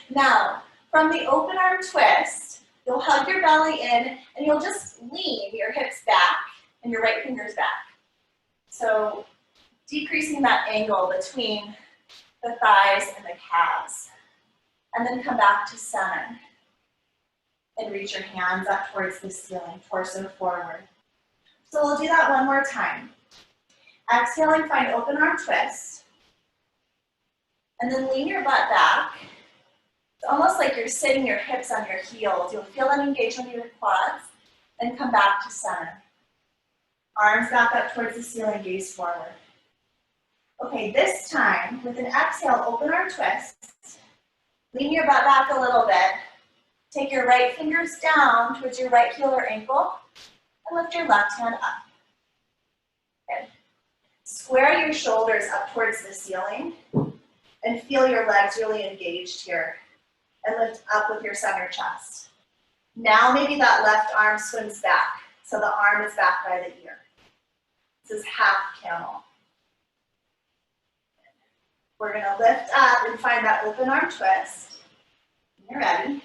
Now, from the open arm twist, you'll hug your belly in and you'll just lean your hips back and your right fingers back. So decreasing that angle between the thighs and the calves. And then come back to center and reach your hands up towards the ceiling, torso forward. So we'll do that one more time. Exhaling, find open arm twist. And then lean your butt back. It's almost like you're sitting your hips on your heels. You'll feel an engagement in your quads. And come back to center. Arms back up towards the ceiling, gaze forward. Okay, this time, with an exhale, open arm twist. Lean your butt back a little bit. Take your right fingers down towards your right heel or ankle and lift your left hand up. Good. Square your shoulders up towards the ceiling and feel your legs really engaged here and lift up with your center chest. Now maybe that left arm swims back, so the arm is back by the ear. This is half camel. We're gonna lift up and find that open arm twist. When you're ready.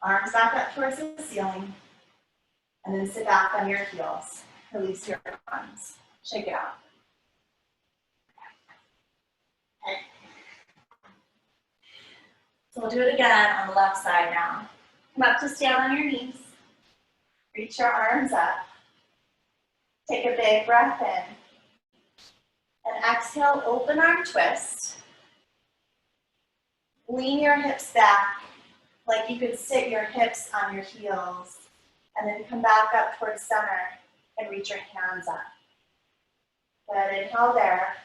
Arms back up towards the ceiling. And then sit back on your heels. Release your arms. Shake it out. Okay. So we'll do it again on the left side now. Come up to stand on your knees. Reach your arms up. Take a big breath in. And exhale, open arm twist. Lean your hips back like you could sit your hips on your heels. And then come back up towards center and reach your hands up. Good, inhale there.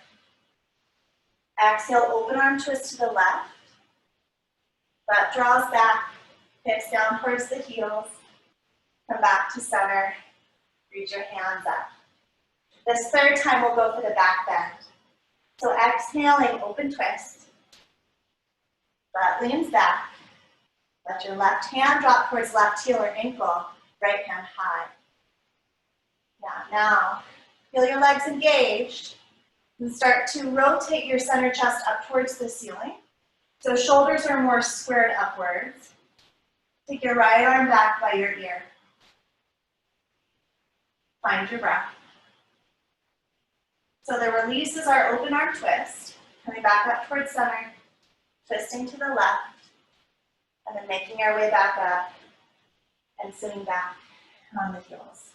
Exhale, open arm twist to the left. Butt draws back, hips down towards the heels. Come back to center, reach your hands up. This third time we'll go for the back bend. So exhaling, open twist. Butt leans back. Let your left hand drop towards left heel or ankle, right hand high. Now, feel your legs engaged. And start to rotate your center chest up towards the ceiling. So shoulders are more squared upwards. Take your right arm back by your ear. Find your breath. So the release is our open arm twist. Coming back up towards center, twisting to the left, and then making our way back up and sitting back on the heels.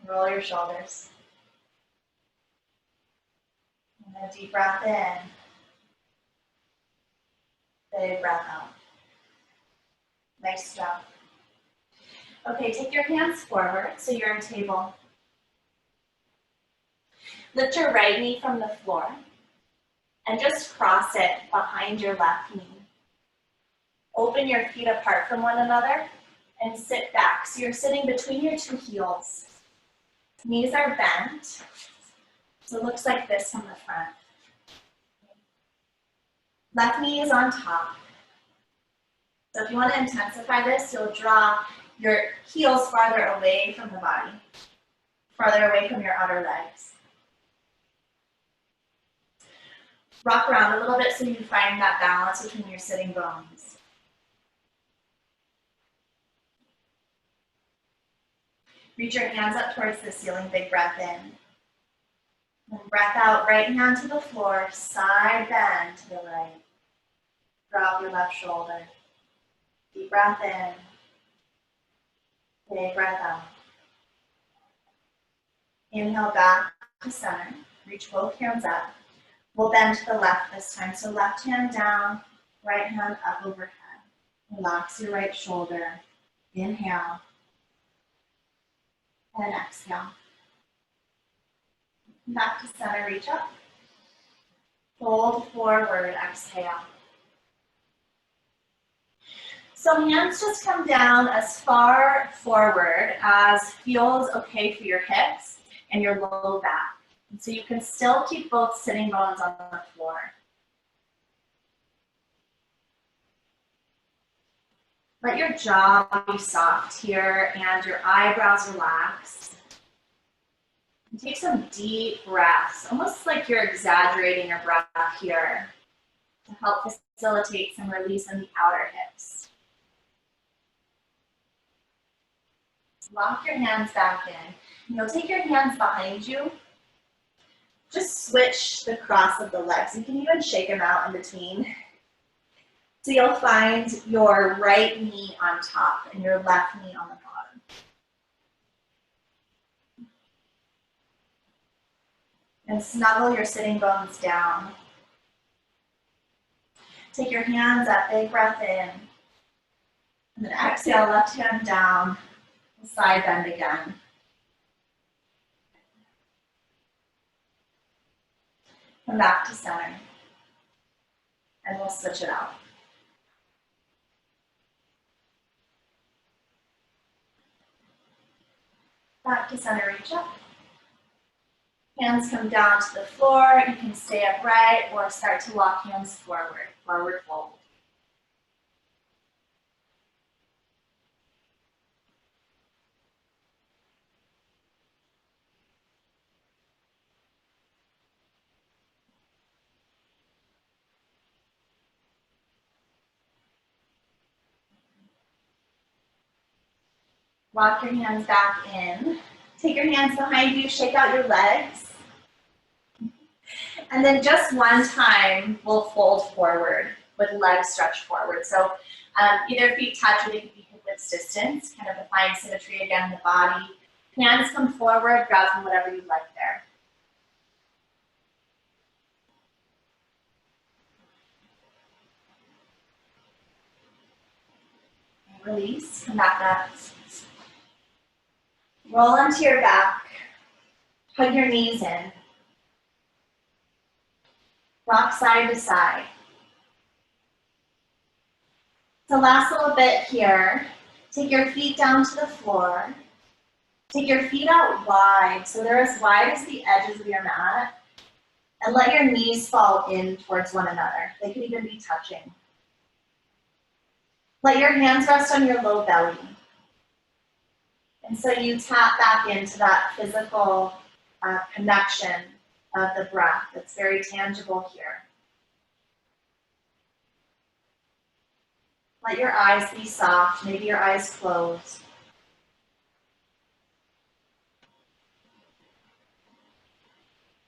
Roll your shoulders. And a deep breath in. Big breath out. Nice job. Okay, take your hands forward so you're in table. Lift your right knee from the floor and just cross it behind your left knee. Open your feet apart from one another and sit back. So you're sitting between your two heels. Knees are bent. So it looks like this from the front. Left knee is on top. So if you want to intensify this, you'll draw your heels farther away from the body, farther away from your outer legs. Rock around a little bit so you find that balance between your sitting bones. Reach your hands up towards the ceiling, big breath in. And breath out, right hand to the floor, side bend to the right. Drop your left shoulder. Deep breath in. Big breath out. Inhale back to center. Reach both hands up. We'll bend to the left this time. So left hand down, right hand up overhead. Relax your right shoulder. Inhale. And exhale. Back to center, reach up. Fold forward, exhale. So hands just come down as far forward as feels okay for your hips and your low back. And so you can still keep both sitting bones on the floor. Let your jaw be soft here and your eyebrows relax. And take some deep breaths, almost like you're exaggerating your breath here to help facilitate some release in the outer hips. Lock your hands back in. You'll take your hands behind you. Just switch the cross of the legs. You can even shake them out in between. So you'll find your right knee on top and your left knee on the bottom. And snuggle your sitting bones down. Take your hands up, big breath in. And then exhale, left hand down, side bend again. Come back to center. And we'll switch it out. Back to center, reach up. Hands come down to the floor. You can stay upright or start to walk hands forward, forward fold. Walk your hands back in. Take your hands behind you, shake out your legs. And then just one time, we'll fold forward with legs stretched forward. So either feet touch or they can be hip width distance, kind of define symmetry again in the body. Hands come forward, grab from whatever you'd like there. And release, come back up. Roll onto your back, hug your knees in. Rock side to side. So last little bit here, take your feet down to the floor. Take your feet out wide, so they're as wide as the edges of your mat. And let your knees fall in towards one another. They could even be touching. Let your hands rest on your low belly. And so you tap back into that physical connection of the breath that's very tangible here. Let your eyes be soft, maybe your eyes closed.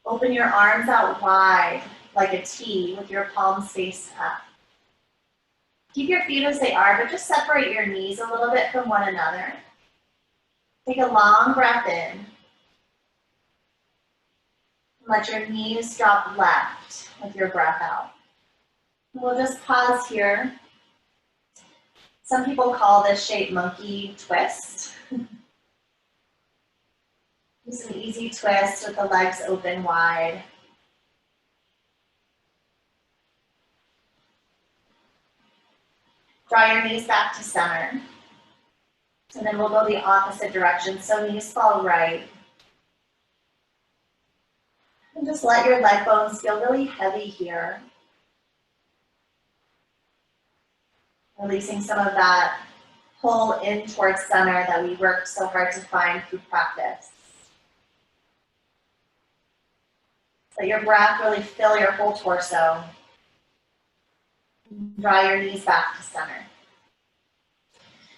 Open your arms out wide like a T with your palms faced up. Keep your feet as they are, but just separate your knees a little bit from one another. Take a long breath in. Let your knees drop left with your breath out. We'll just pause here. Some people call this shape monkey twist. Just an easy twist with the legs open wide. Draw your knees back to center. And then we'll go the opposite direction, so knees fall right. And just let your leg bones feel really heavy here. Releasing some of that pull in towards center that we worked so hard to find through practice. Let your breath really fill your whole torso. Draw your knees back to center.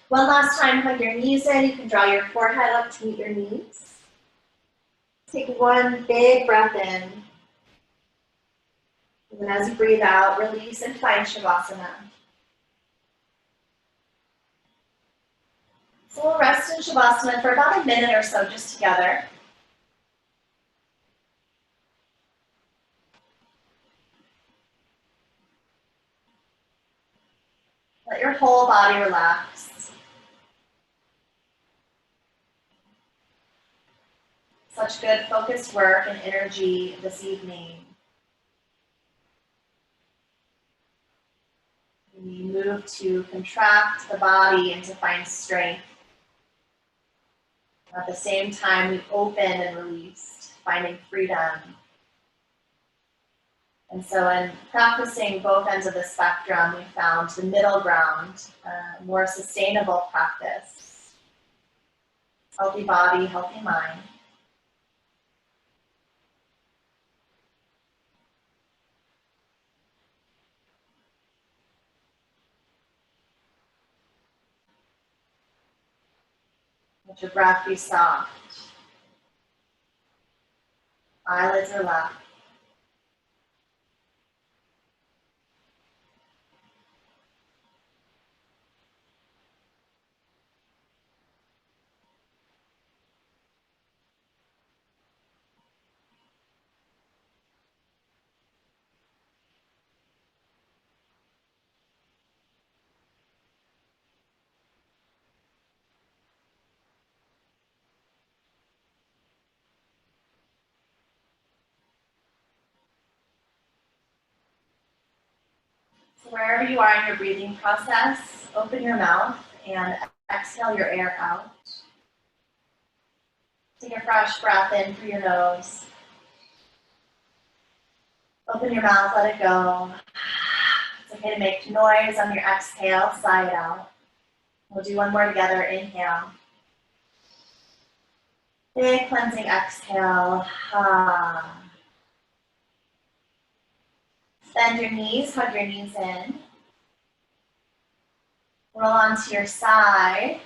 One last time, hug your knees in. You can draw your forehead up to meet your knees. Take one big breath in. And then as you breathe out, release and find Shavasana. So we'll rest in Shavasana for about a minute or so just together. Let your whole body relax. Such good focused work and energy this evening. We move to contract the body and to find strength. At the same time, we open and release, finding freedom. And so in practicing both ends of the spectrum, we found the middle ground, more sustainable practice. Healthy body, healthy mind. Let your breath be soft. Eyelids relaxed. So wherever you are in your breathing process, open your mouth and exhale your air out. Take a fresh breath in through your nose. Open your mouth, let it go. It's okay to make noise on your exhale, sigh it out. We'll do one more together, inhale. Big cleansing exhale. Bend your knees, hug your knees in. Roll onto your side.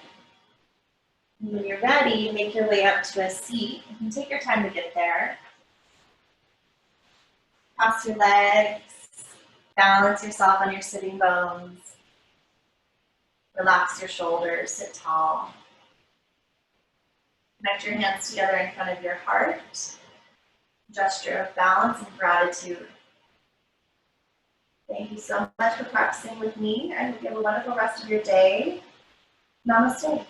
And when you're ready, make your way up to a seat. You can take your time to get there. Cross your legs. Balance yourself on your sitting bones. Relax your shoulders, sit tall. Connect your hands together in front of your heart. Gesture of balance and gratitude. Thank you so much for practicing with me. I hope you have a wonderful rest of your day. Namaste.